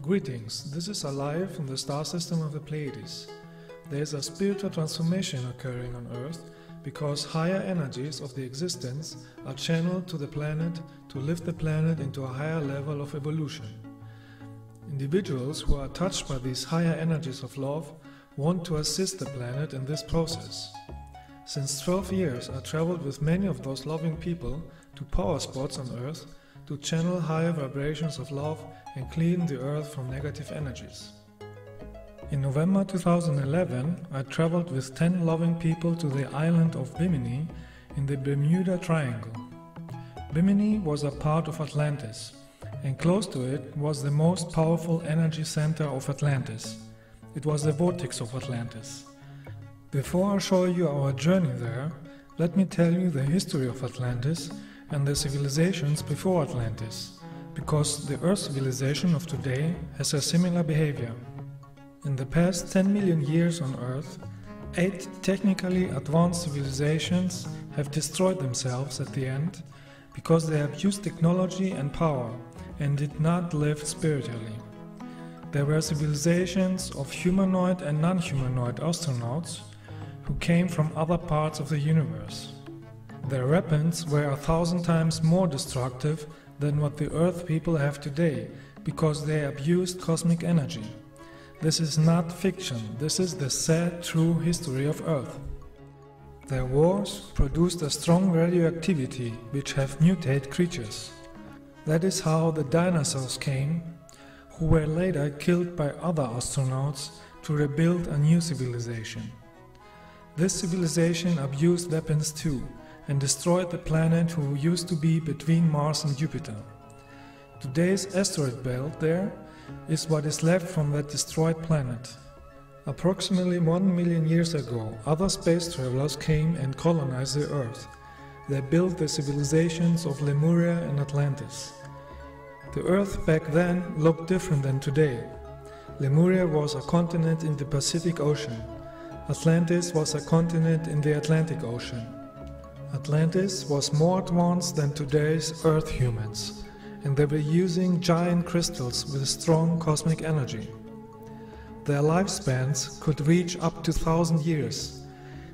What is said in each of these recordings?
Greetings, this is Alaje from the star system of the Pleiades. There is a spiritual transformation occurring on Earth because higher energies of the existence are channeled to the planet to lift the planet into a higher level of evolution. Individuals who are touched by these higher energies of love want to assist the planet in this process. Since 12 years I traveled with many of those loving people to power spots on Earth to channel higher vibrations of love and clean the Earth from negative energies. In November 2011, I traveled with 10 loving people to the island of Bimini in the Bermuda Triangle. Bimini was a part of Atlantis, and close to it was the most powerful energy center of Atlantis. It was the vortex of Atlantis. Before I show you our journey there, let me tell you the history of Atlantis and the civilizations before Atlantis, because the Earth civilization of today has a similar behavior. In the past 10 million years on Earth, 8 technically advanced civilizations have destroyed themselves at the end because they abused technology and power and did not live spiritually. There were civilizations of humanoid and non-humanoid astronauts who came from other parts of the universe. Their weapons were 1,000 times more destructive than what the Earth people have today because they abused cosmic energy. This is not fiction, this is the sad, true history of Earth. Their wars produced a strong radioactivity which have mutated creatures. That is how the dinosaurs came, who were later killed by other astronauts to rebuild a new civilization. This civilization abused weapons too and destroyed the planet who used to be between Mars and Jupiter. Today's asteroid belt there is what is left from that destroyed planet. Approximately 1 million years ago, other space travelers came and colonized the Earth. They built the civilizations of Lemuria and Atlantis. The Earth back then looked different than today. Lemuria was a continent in the Pacific Ocean. Atlantis was a continent in the Atlantic Ocean. Atlantis was more advanced than today's Earth humans, and they were using giant crystals with strong cosmic energy. Their lifespans could reach up to 1,000 years.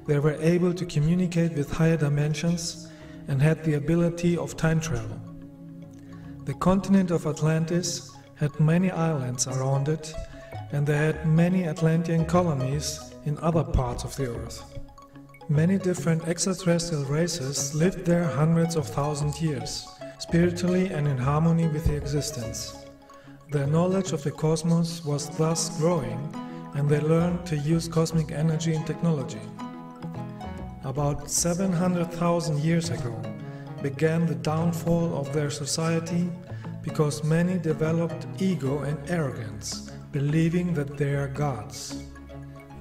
They were able to communicate with higher dimensions and had the ability of time travel. The continent of Atlantis had many islands around it, and they had many Atlantean colonies in other parts of the Earth. Many different extraterrestrial races lived there hundreds of thousands of years, spiritually and in harmony with the existence. Their knowledge of the cosmos was thus growing, and they learned to use cosmic energy and technology. About 700,000 years ago began the downfall of their society because many developed ego and arrogance, believing that they are gods.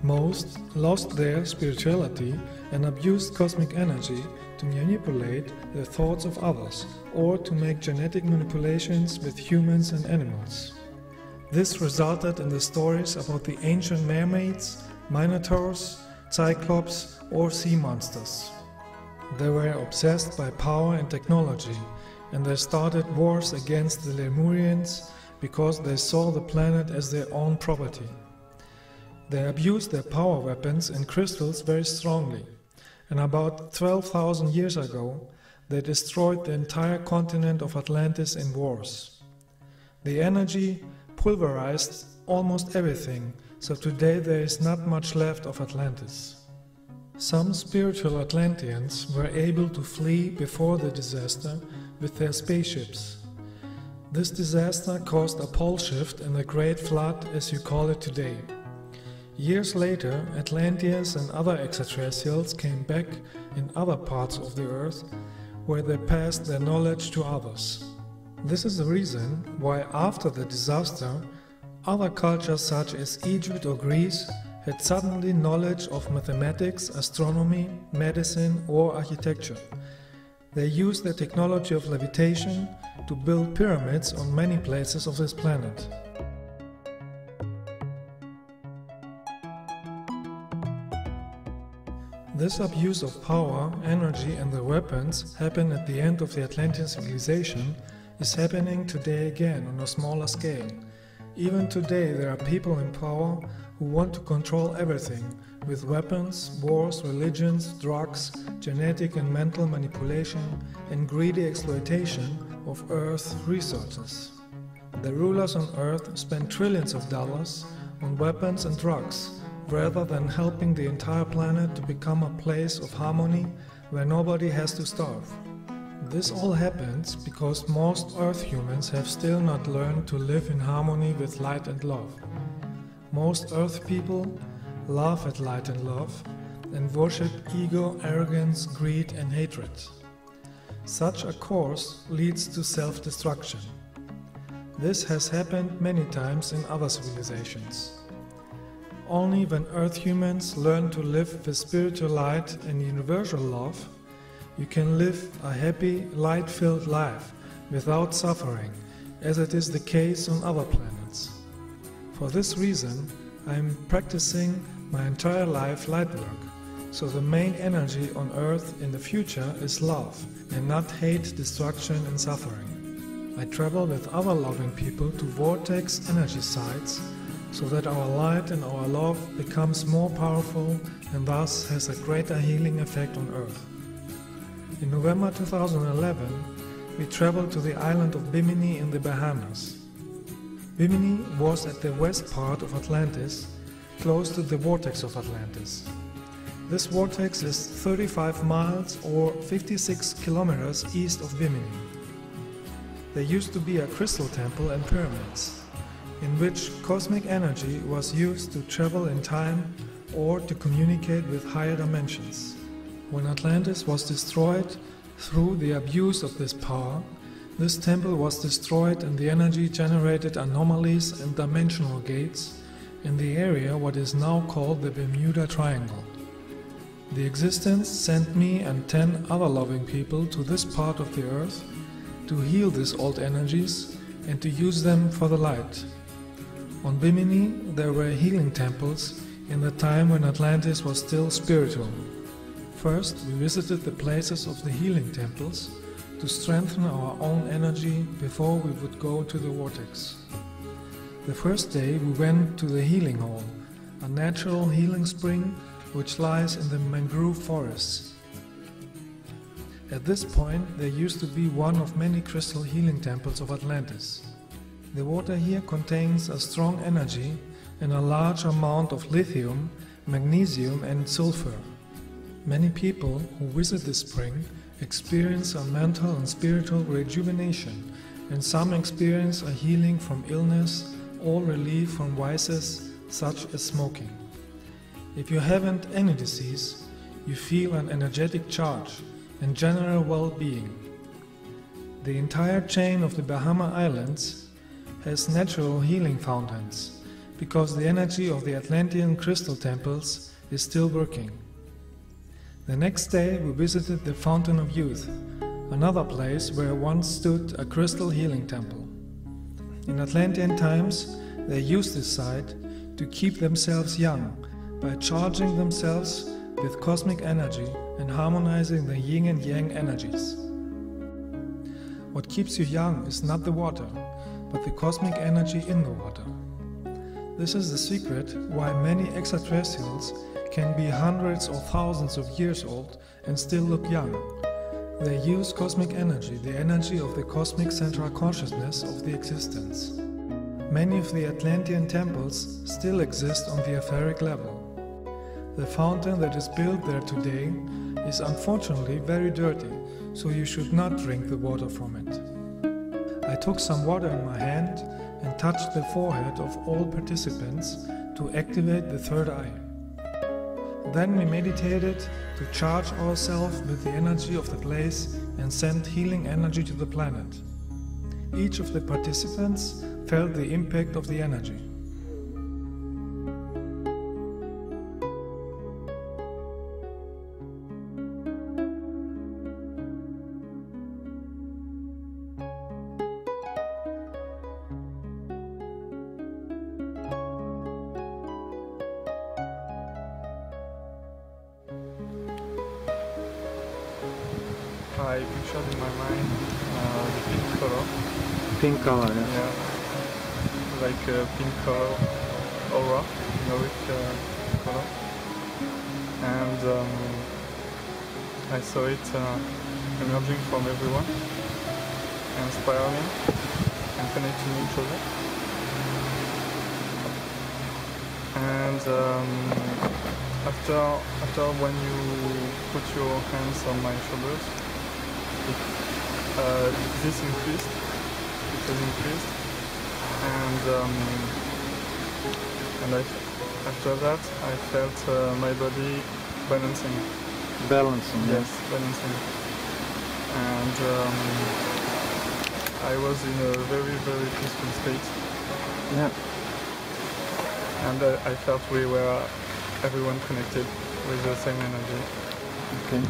Most lost their spirituality and abused cosmic energy to manipulate the thoughts of others or to make genetic manipulations with humans and animals. This resulted in the stories about the ancient mermaids, minotaurs, cyclops or sea monsters. They were obsessed by power and technology, and they started wars against the Lemurians because they saw the planet as their own property. They abused their power weapons and crystals very strongly, and about 12,000 years ago they destroyed the entire continent of Atlantis in wars. The energy pulverized almost everything, so today there is not much left of Atlantis. Some spiritual Atlanteans were able to flee before the disaster with their spaceships. This disaster caused a pole shift and a great flood, as you call it today. Years later, Atlanteans and other extraterrestrials came back in other parts of the Earth where they passed their knowledge to others. This is the reason why after the disaster, other cultures such as Egypt or Greece had suddenly knowledge of mathematics, astronomy, medicine or architecture. They used the technology of levitation to build pyramids on many places of this planet. This abuse of power, energy and the weapons happened at the end of the Atlantean civilization is happening today again on a smaller scale. Even today there are people in power who want to control everything with weapons, wars, religions, drugs, genetic and mental manipulation and greedy exploitation of Earth's resources. The rulers on Earth spend trillions of dollars on weapons and drugs rather than helping the entire planet to become a place of harmony where nobody has to starve. This all happens because most Earth humans have still not learned to live in harmony with light and love. Most Earth people laugh at light and love and worship ego, arrogance, greed and hatred. Such a course leads to self-destruction. This has happened many times in other civilizations. Only when Earth humans learn to live with spiritual light and universal love, you can live a happy, light-filled life without suffering, as it is the case on other planets. For this reason, I am practicing my entire life light work, so the main energy on Earth in the future is love and not hate, destruction and suffering. I travel with other loving people to vortex energy sites so that our light and our love becomes more powerful and thus has a greater healing effect on Earth. In November 2011, we traveled to the island of Bimini in the Bahamas. Bimini was at the west part of Atlantis, close to the vortex of Atlantis. This vortex is 35 miles or 56 kilometers east of Bimini. There used to be a crystal temple and pyramids, in which cosmic energy was used to travel in time or to communicate with higher dimensions. When Atlantis was destroyed through the abuse of this power, this temple was destroyed and the energy generated anomalies and dimensional gates in the area what is now called the Bermuda Triangle. The existence sent me and 10 other loving people to this part of the earth to heal these old energies and to use them for the light. On Bimini there were healing temples in the time when Atlantis was still spiritual. First, we visited the places of the healing temples to strengthen our own energy before we would go to the vortex. The first day we went to the healing hall, a natural healing spring which lies in the mangrove forests. At this point there used to be one of many crystal healing temples of Atlantis. The water here contains a strong energy and a large amount of lithium, magnesium and sulfur. Many people who visit this spring experience a mental and spiritual rejuvenation, and some experience a healing from illness or relief from vices such as smoking. If you haven't any disease, you feel an energetic charge and general well-being. The entire chain of the Bahama Islands has natural healing fountains, because the energy of the Atlantean crystal temples is still working. The next day we visited the Fountain of Youth, another place where once stood a crystal healing temple. In Atlantean times they used this site to keep themselves young by charging themselves with cosmic energy and harmonizing the yin and yang energies. What keeps you young is not the water, but the cosmic energy in the water. This is the secret why many extraterrestrials can be hundreds or thousands of years old and still look young. They use cosmic energy, the energy of the cosmic central consciousness of the existence. Many of the Atlantean temples still exist on the etheric level. The fountain that is built there today is unfortunately very dirty, so you should not drink the water from it. I took some water in my hand and touched the forehead of all participants to activate the third eye. Then we meditated to charge ourselves with the energy of the place and send healing energy to the planet. Each of the participants felt the impact of the energy. I pictured in my mind the pink color. Pink color, yeah. Yeah. like a pink color, aura, heroic color. And I saw it emerging from everyone, and spiraling and connecting each other. And after when you put your hands on my shoulders, this increased. It has increased, and after that I felt my body balancing. Balancing. Yes, balancing. And I was in a very, very peaceful state. Yeah. And I felt we were everyone connected with the same energy. Okay.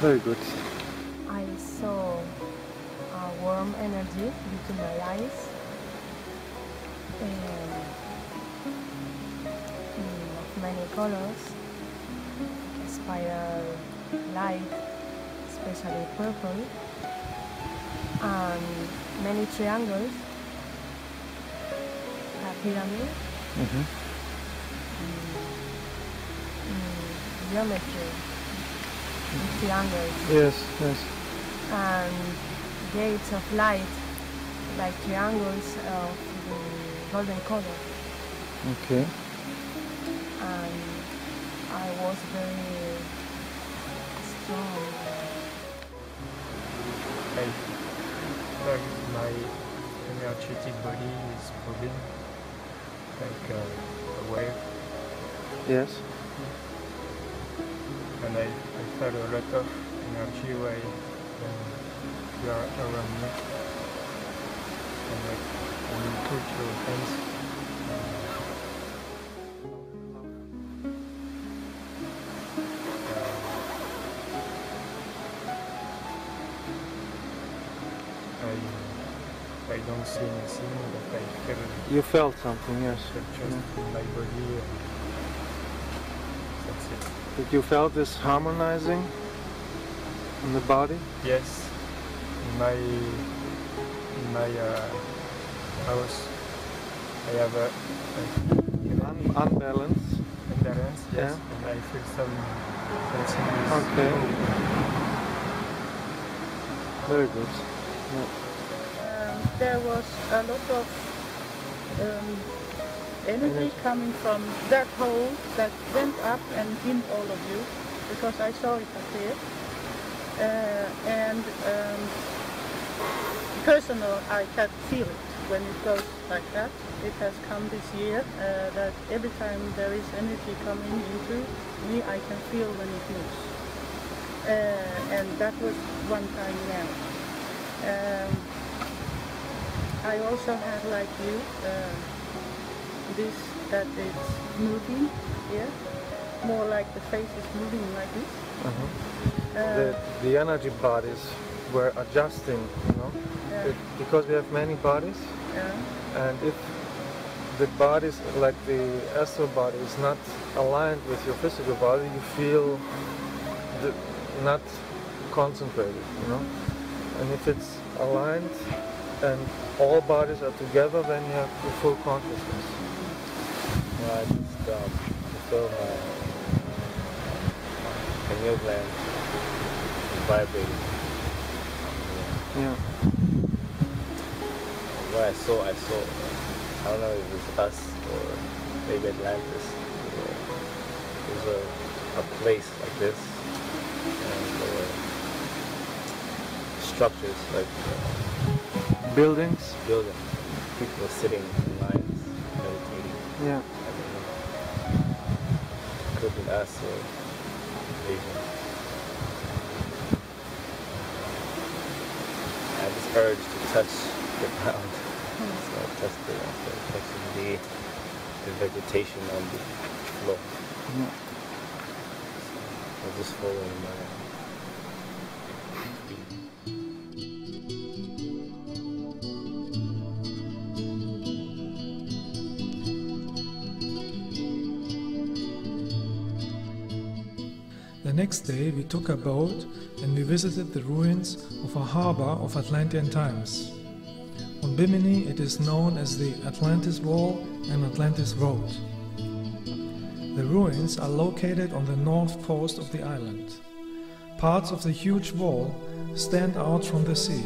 Very good. I saw a warm energy between my eyes and of many colors, spiral light, especially purple, and many triangles, a pyramid, geometry, triangles. Yes, yes. And gates of light, like triangles of the golden color. Okay. And I was very strong. I feel like my energetic body is moving like a wave, Yes. and I felt a lot of energy when you are around me. And like when you put your hands I don't see anything, but I feel You felt something, yes. just in my body. That's it. Did you felt this harmonizing in the body? Yes, in my house, I have a Unbalanced. imbalance. Yes, Yeah. and I feel something. Okay. Very good. Yeah. There was a lot of energy coming from that hole that went up and in all of you, because I saw it appear. And personal, I can feel it when it goes like that. It has come this year, that every time there is energy coming into me, I can feel when it moves. And that was one time now. I also had, like you, this that it's moving here, more like the face is moving like this. The energy bodies were adjusting, you know, Yeah. because we have many bodies, Yeah. and if the bodies, like the astral body, is not aligned with your physical body, you feel not concentrated, you know. And if it's aligned and all bodies are together, then you have the full consciousness. Well, I just feel my pineal gland vibrating. Yeah. What I saw, I don't know if it's us or maybe Atlantis. There's a place like this, and there were structures like Buildings. buildings. People sitting in lines, meditating. Yeah. I don't know. Could have been us or Asian. I had this urge to touch the ground. So I touched it. I started touching the vegetation on the floor. Yeah. I was just following my The next day we took a boat and we visited the ruins of a harbor of Atlantean times. On On Bimini it is known as the Atlantis Wall and Atlantis Road. The ruins are located on the north coast of the island. Parts of the huge wall stand out from the sea.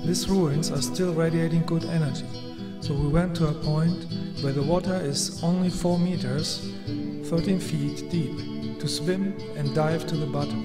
These ruins are still radiating good energy, so we went to a point where the water is only 4 meters, 13 feet deep, to swim and dive to the bottom.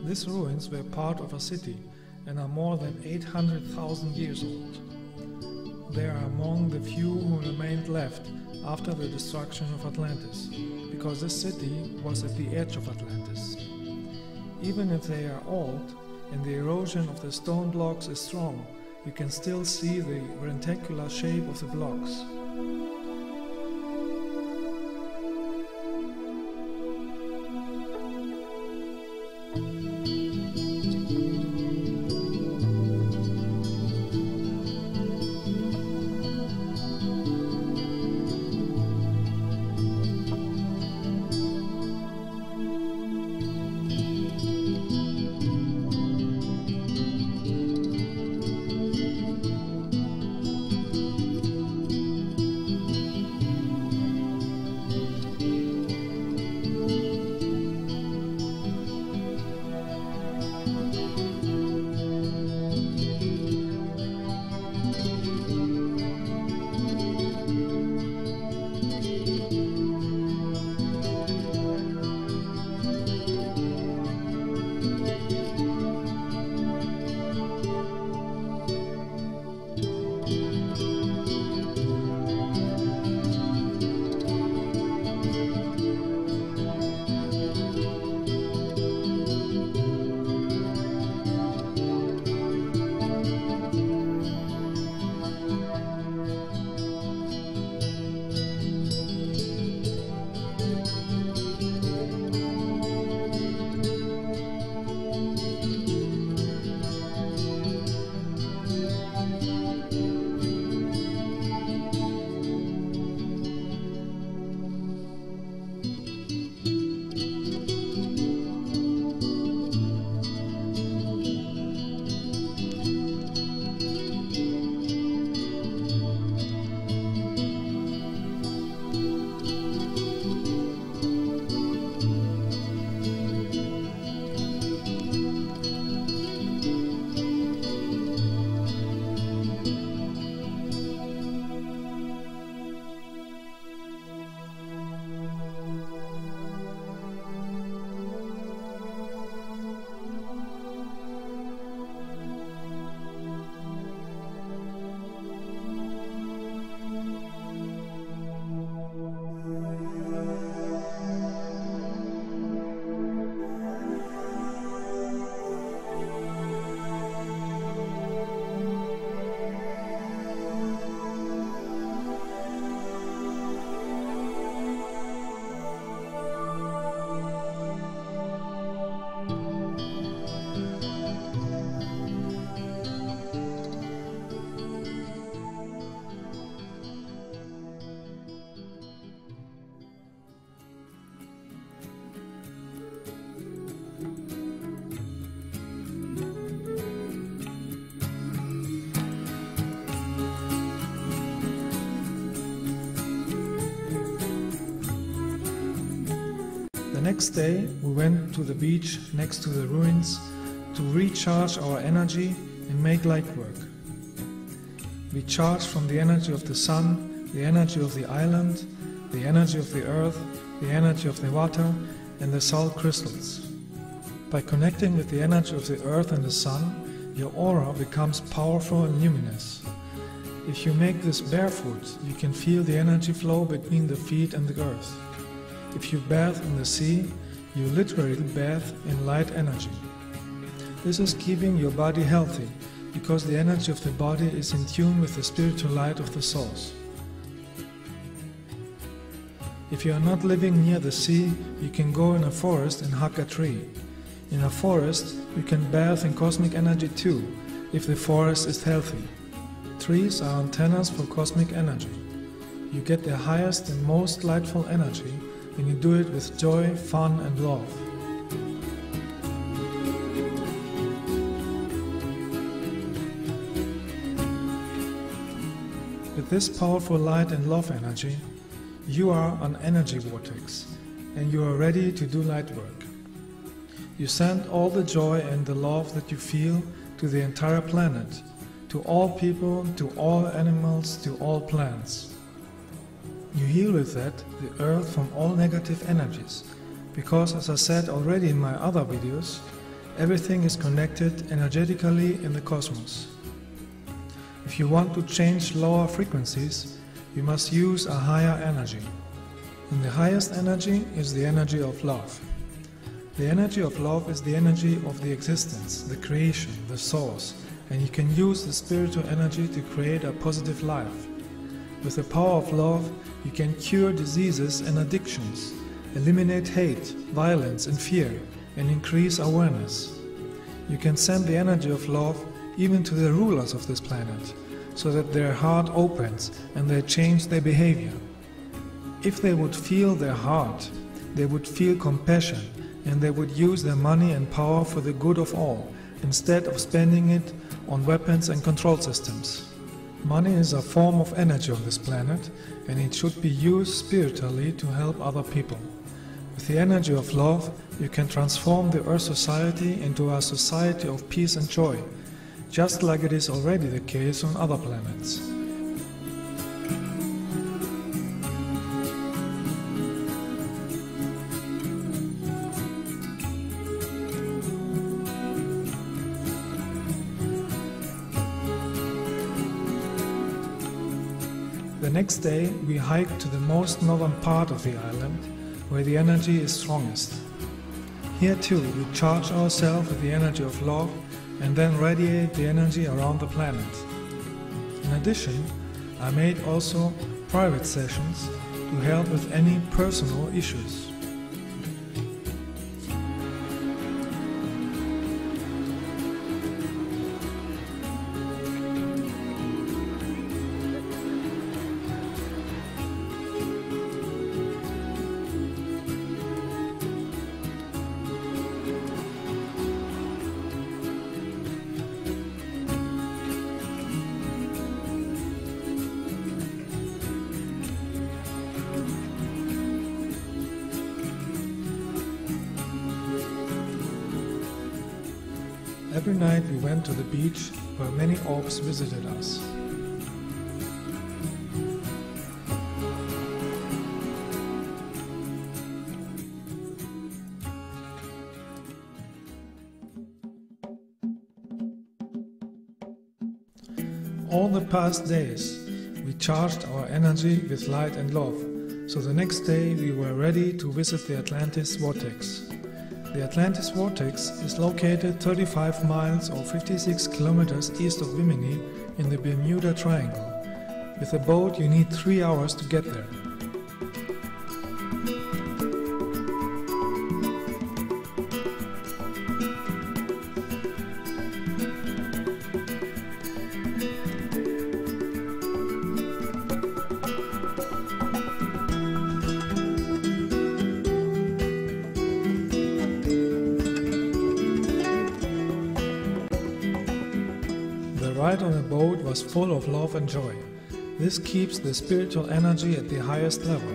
These ruins were part of a city and are more than 800,000 years old. They are among the few who remained left after the destruction of Atlantis, because this city was at the edge of Atlantis. Even if they are old and the erosion of the stone blocks is strong, you can still see the reticular shape of the blocks. The next day we went to the beach next to the ruins to recharge our energy and make light work. We charged from the energy of the sun, the energy of the island, the energy of the earth, the energy of the water and the salt crystals. By connecting with the energy of the earth and the sun, your aura becomes powerful and luminous. If you make this barefoot, you can feel the energy flow between the feet and the earth. If you bathe in the sea, you literally bathe in light energy. This is keeping your body healthy, because the energy of the body is in tune with the spiritual light of the source. If you are not living near the sea, you can go in a forest and hug a tree. In a forest, you can bathe in cosmic energy too, if the forest is healthy. Trees are antennas for cosmic energy. You get the highest and most lightful energy when you do it with joy, fun and love. With this powerful light and love energy, you are an energy vortex, and you are ready to do light work. You send all the joy and the love that you feel to the entire planet, to all people, to all animals, to all plants. You heal with that the earth from all negative energies, because as I said already in my other videos, everything is connected energetically in the cosmos. If you want to change lower frequencies, you must use a higher energy. And the highest energy is the energy of love. The energy of love is the energy of the existence, the creation, the source, and you can use the spiritual energy to create a positive life. With the power of love, you can cure diseases and addictions, eliminate hate, violence and fear, and increase awareness. You can send the energy of love even to the rulers of this planet, so that their heart opens and they change their behavior. If they would feel their heart, they would feel compassion and they would use their money and power for the good of all, instead of spending it on weapons and control systems. Money is a form of energy on this planet and it should be used spiritually to help other people. With the energy of love, you can transform the Earth society into a society of peace and joy, just like it is already the case on other planets. The next day we hiked to the most northern part of the island, where the energy is strongest. Here too we charge ourselves with the energy of love and then radiate the energy around the planet. In addition, I made also private sessions to help with any personal issues. Every night we went to the beach where many orbs visited us. All the past days we charged our energy with light and love, so the next day we were ready to visit the Atlantis Vortex. The Atlantis Vortex is located 35 miles or 56 kilometers east of Bimini in the Bermuda Triangle. With a boat you need 3 hours to get there. The ride on a boat was full of love and joy. This keeps the spiritual energy at the highest level.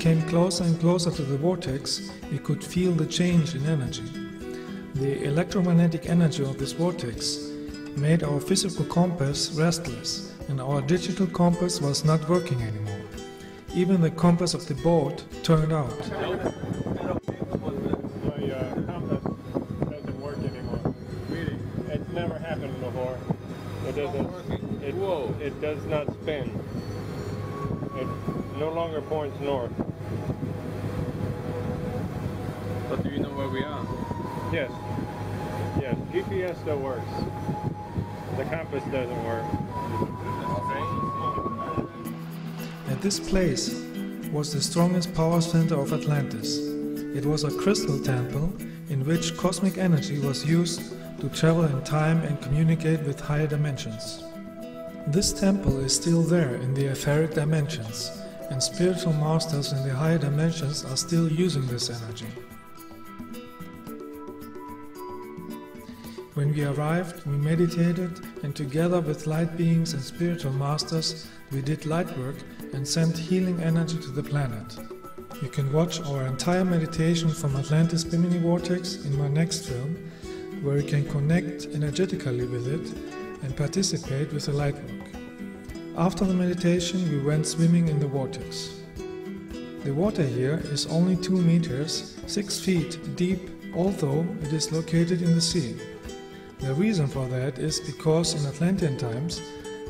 came closer and closer to the vortex, we could feel the change in energy. The electromagnetic energy of this vortex made our physical compass restless, and our digital compass was not working anymore. Even the compass of the boat turned out. My compass doesn't work anymore. Really? It's never happened before. It doesn't. It does not spin. It no longer points north. But do you know where we are? Yes. Yes. GPS still works. The compass doesn't work. At this place was the strongest power center of Atlantis. It was a crystal temple in which cosmic energy was used to travel in time and communicate with higher dimensions. This temple is still there in the etheric dimensions, and spiritual masters in the higher dimensions are still using this energy. When we arrived, we meditated, and together with light beings and spiritual masters, we did light work and sent healing energy to the planet. You can watch our entire meditation from Atlantis Bimini Vortex in my next film, where you can connect energetically with it and participate with the light work. After the meditation, we went swimming in the vortex. The water here is only 2 meters, 6 feet deep, although it is located in the sea. The reason for that is because in Atlantean times,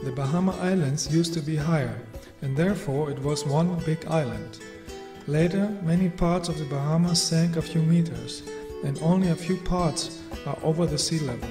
the Bahama Islands used to be higher, and therefore it was one big island. Later, many parts of the Bahamas sank a few meters, and only a few parts are over the sea level.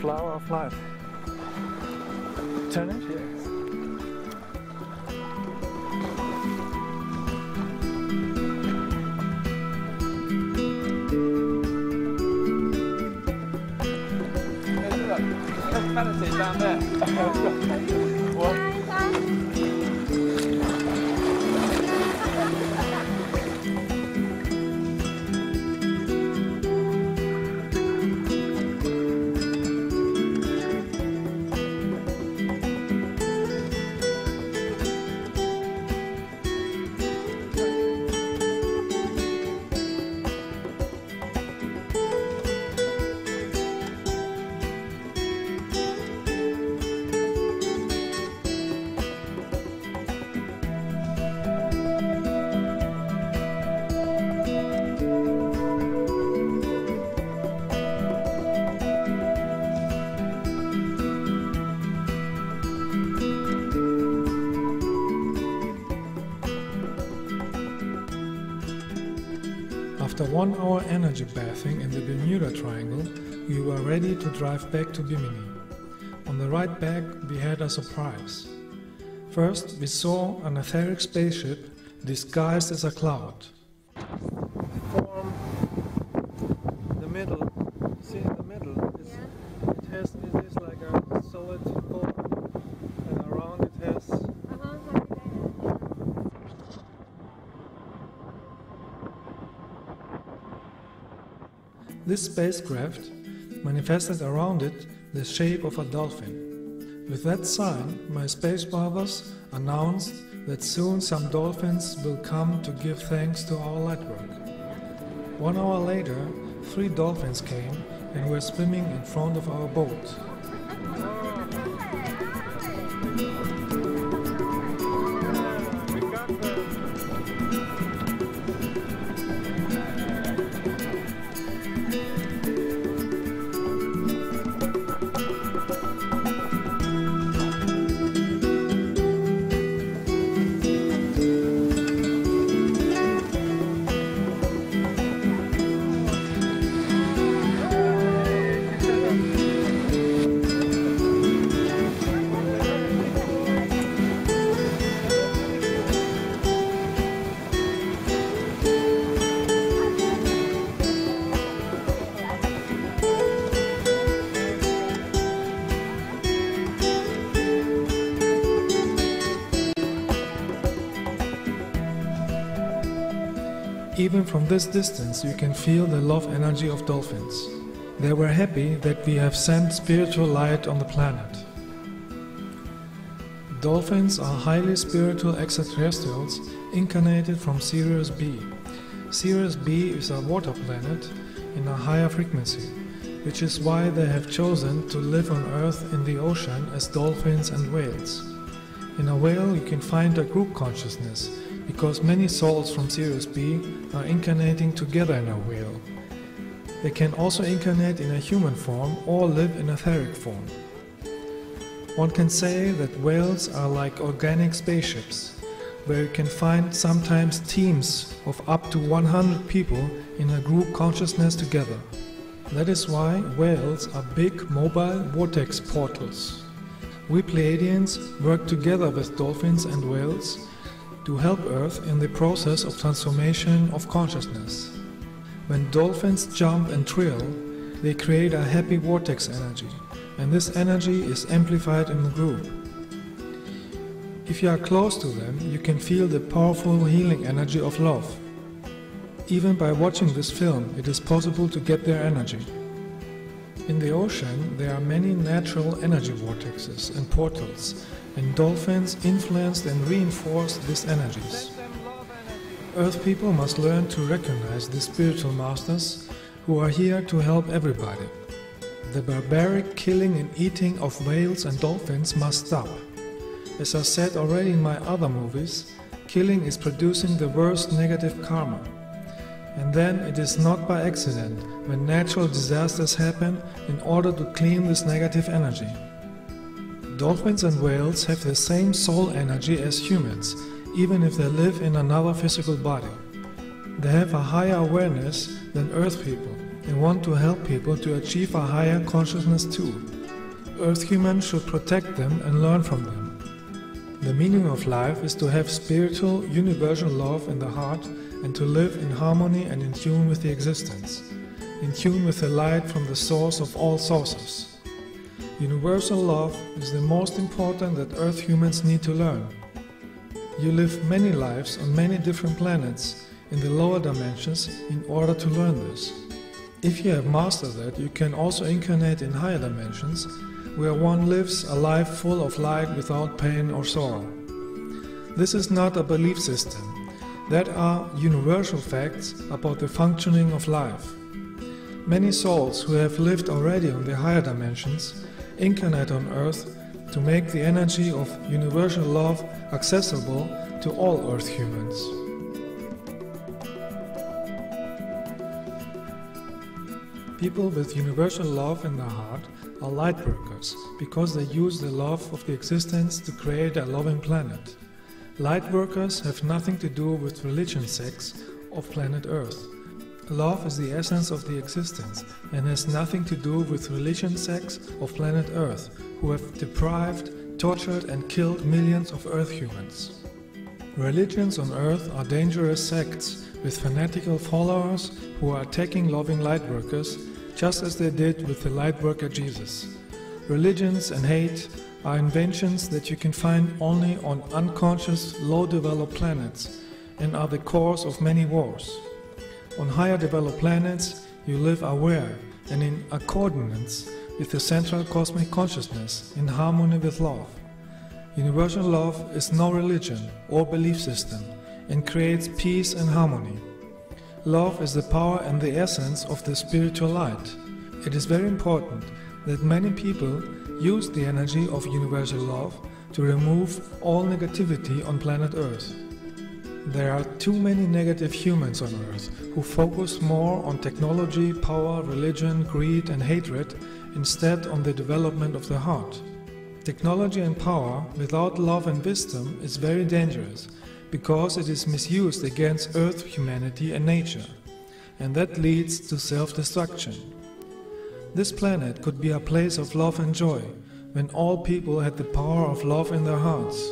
Flower of life. Turn it? Yes. Meditate down there. What? After 1 hour energy bathing in the Bermuda Triangle, we were ready to drive back to Bimini. On the ride back, we had a surprise. First, we saw an etheric spaceship disguised as a cloud. Form the middle. See in the middle, it is like a solid form, and around it has. This spacecraft manifested around it the shape of a dolphin. With that sign, my space brothers announced that soon some dolphins will come to give thanks to our light work. 1 hour later, 3 dolphins came and were swimming in front of our boat. Even from this distance, you can feel the love energy of dolphins. They were happy that we have sent spiritual light on the planet. Dolphins are highly spiritual extraterrestrials incarnated from Sirius B. Sirius B is a water planet in a higher frequency, which is why they have chosen to live on Earth in the ocean as dolphins and whales. In a whale, you can find a group consciousness, because many souls from Sirius B are incarnating together in a whale. They can also incarnate in a human form or live in etheric form. One can say that whales are like organic spaceships, where you can find sometimes teams of up to 100 people in a group consciousness together. That is why whales are big mobile vortex portals. We Pleiadians work together with dolphins and whales to help Earth in the process of transformation of consciousness. When dolphins jump and trill, they create a happy vortex energy, and this energy is amplified in the group. If you are close to them, you can feel the powerful healing energy of love. Even by watching this film, it is possible to get their energy. In the ocean, there are many natural energy vortexes and portals, and dolphins influenced and reinforced these energies. Earth people must learn to recognize the spiritual masters who are here to help everybody. The barbaric killing and eating of whales and dolphins must stop. As I said already in my other movies, killing is producing the worst negative karma. And then it is not by accident when natural disasters happen in order to clean this negative energy. Dolphins and whales have the same soul energy as humans, even if they live in another physical body. They have a higher awareness than Earth people and want to help people to achieve a higher consciousness too. Earth humans should protect them and learn from them. The meaning of life is to have spiritual, universal love in the heart and to live in harmony and in tune with the existence, in tune with the light from the source of all sources. Universal love is the most important that Earth humans need to learn. You live many lives on many different planets in the lower dimensions in order to learn this. If you have mastered that, you can also incarnate in higher dimensions, where one lives a life full of light without pain or sorrow. This is not a belief system. That are universal facts about the functioning of life. Many souls who have lived already on the higher dimensions incarnate on Earth to make the energy of universal love accessible to all Earth humans. People with universal love in their heart are light workers because they use the love of the existence to create a loving planet. Light workers have nothing to do with religion sects of planet Earth. Love is the essence of the existence and has nothing to do with religion sects of planet Earth who have deprived, tortured and killed millions of Earth humans. Religions on Earth are dangerous sects with fanatical followers who are attacking loving lightworkers just as they did with the lightworker Jesus. Religions and hate are inventions that you can find only on unconscious, low-developed planets and are the cause of many wars. On higher developed planets, you live aware and in accordance with the central cosmic consciousness in harmony with love. Universal love is no religion or belief system and creates peace and harmony. Love is the power and the essence of the spiritual light. It is very important that many people use the energy of universal love to remove all negativity on planet Earth. There are too many negative humans on Earth who focus more on technology, power, religion, greed and hatred instead on the development of the heart. Technology and power without love and wisdom is very dangerous because it is misused against Earth, humanity and nature, and that leads to self-destruction. This planet could be a place of love and joy when all people had the power of love in their hearts.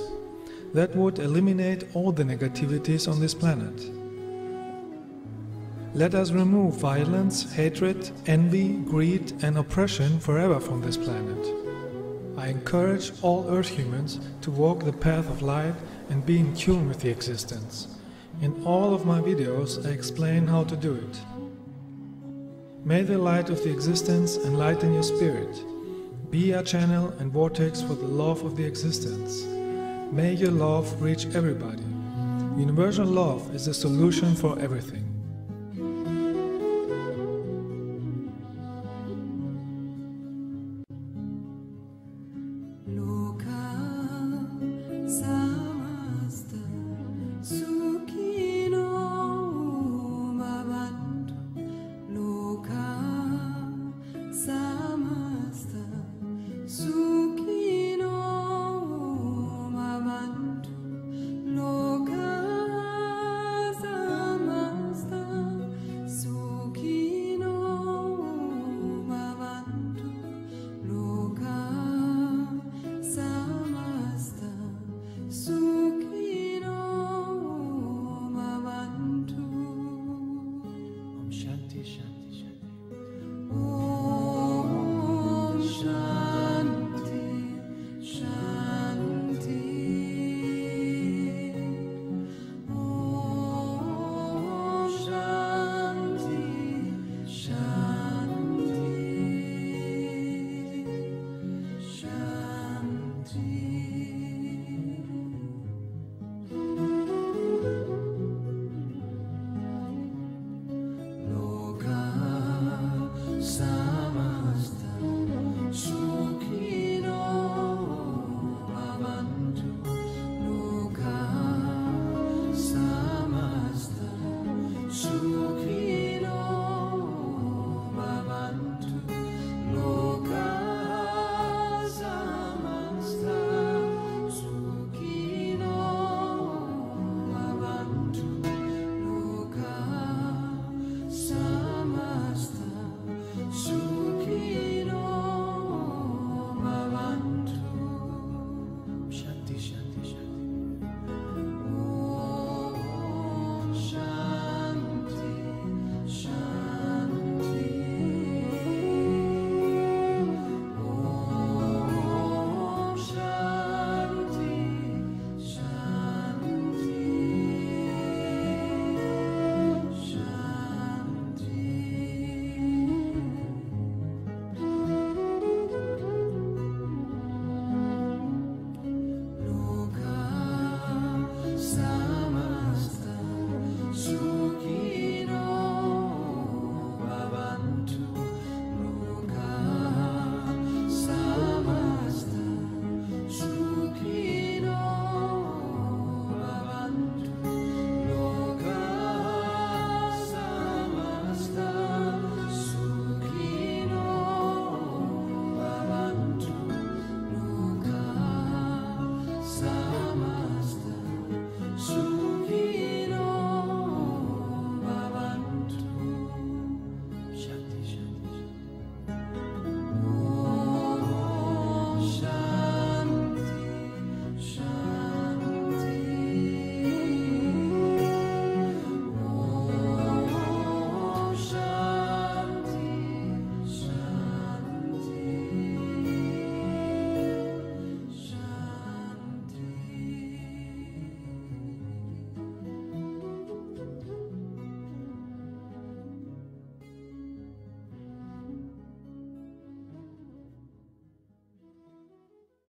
That would eliminate all the negativities on this planet. Let us remove violence, hatred, envy, greed and oppression forever from this planet. I encourage all Earth humans to walk the path of light and be in tune with the existence. In all of my videos I explain how to do it. May the light of the existence enlighten your spirit. Be a channel and vortex for the love of the existence. May your love reach everybody. Universal love is the solution for everything. So